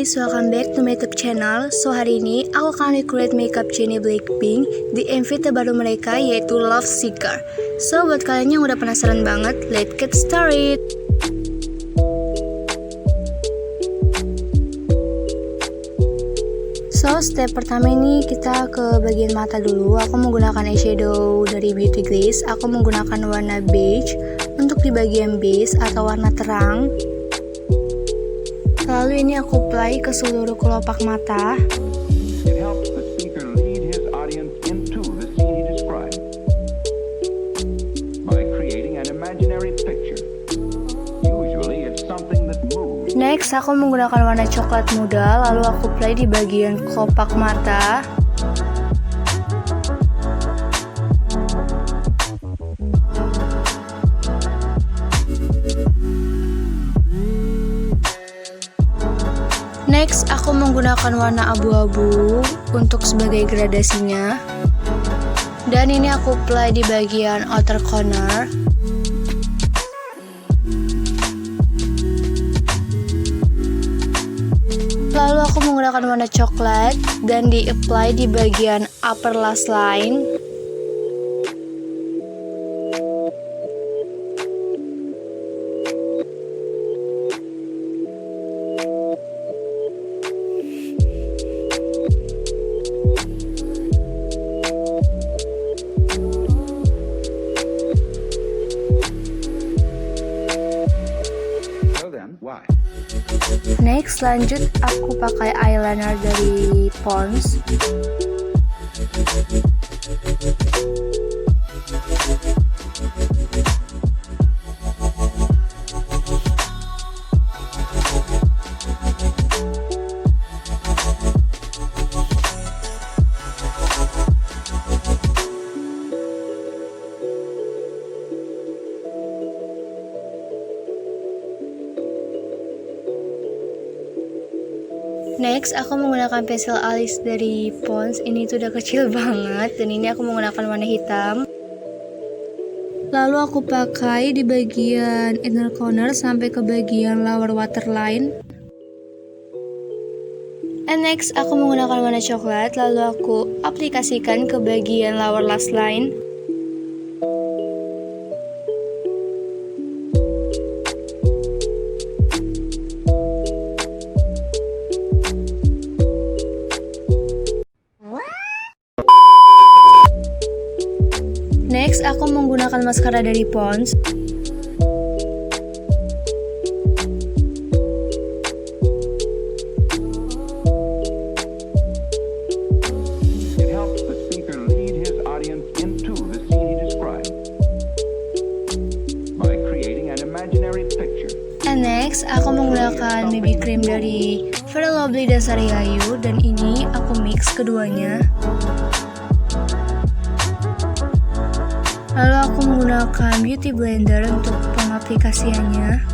guys, welcome back to my YouTube channel. So hari ini aku akan recreate makeup Jennie Blackpink di MV terbaru mereka yaitu Love Seeker. So buat kalian yang udah penasaran banget, let's get started. So step pertama ini kita ke bagian mata dulu. Aku menggunakan eyeshadow dari Beauty Glaze. Aku menggunakan warna beige untuk di bagian base atau warna terang. Lalu ini aku apply ke seluruh kelopak mata. It helps the speaker lead his audience into the scene he described by creating an imaginary picture. Usually it's something that moves. Next, aku menggunakan warna coklat muda, lalu aku apply di bagian kelopak mata. Next, aku menggunakan warna abu-abu untuk sebagai gradasinya. Dan ini aku apply di bagian outer corner. Lalu aku menggunakan warna coklat dan di-apply di bagian upper lash line. Why? Next, lanjut aku pakai eyeliner dari Pond's. Next, aku menggunakan pensil alis dari Pond's. Ini tuh udah kecil banget dan ini aku menggunakan warna hitam. Lalu aku pakai di bagian inner corner sampai ke bagian lower waterline. And next, aku menggunakan warna coklat lalu aku aplikasikan ke bagian lower lash line. Next, aku menggunakan maskara dari Pond's. It helps the speaker lead his audience into the scene he described by creating an imaginary picture. And next, aku menggunakan BB cream dari Very Lovely dan Sariayu dan ini aku mix keduanya. Lalu aku menggunakan beauty blender untuk pengaplikasiannya.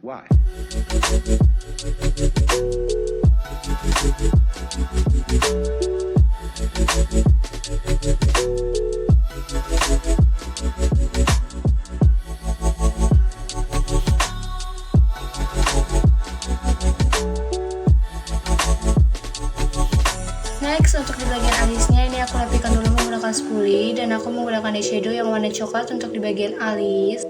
Why? Next, untuk di bagian alisnya ini aku rapikan dulu menggunakan spoolie dan aku menggunakan eyeshadow yang warna coklat untuk di bagian alis.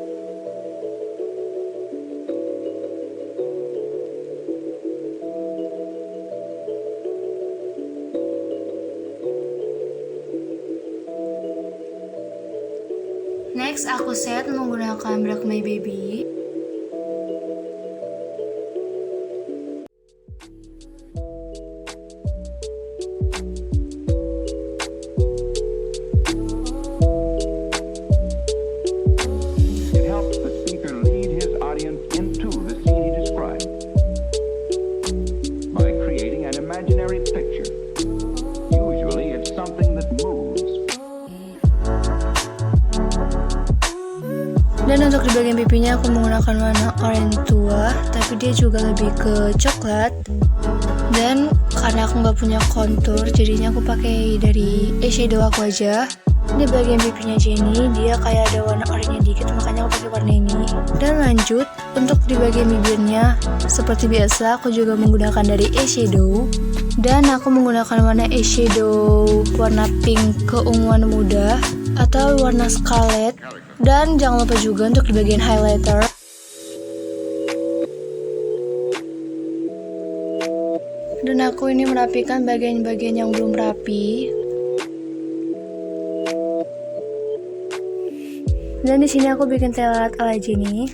Next, aku set menggunakan Black My Baby. bagian pipinya aku menggunakan warna oranye tua, tapi dia juga lebih ke coklat. Dan karena aku nggak punya kontur, jadinya aku pakai dari eyeshadow aku aja. Di bagian pipinya Jennie, dia kayak ada warna oranye dikit, makanya aku pakai warna ini. Dan lanjut, untuk di bagian bibirnya, seperti biasa aku juga menggunakan dari eyeshadow. Dan aku menggunakan warna eyeshadow warna pink keunguan muda atau warna scarlet. Dan jangan lupa juga untuk di bagian highlighter. Dan aku ini merapikan bagian-bagian yang belum rapi. Dan di sini aku bikin telat ala Jennie.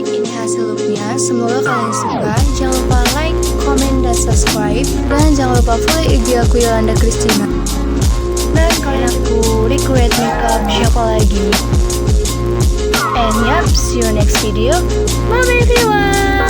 Ini hasil looknya. Semoga kalian suka. Jangan lupa like, komen, dan subscribe. Dan jangan lupa follow IG aku Yolanda Kristina. Dan kalian aku recreate makeup siapa lagi. And yup, see you next video. Bye everyone.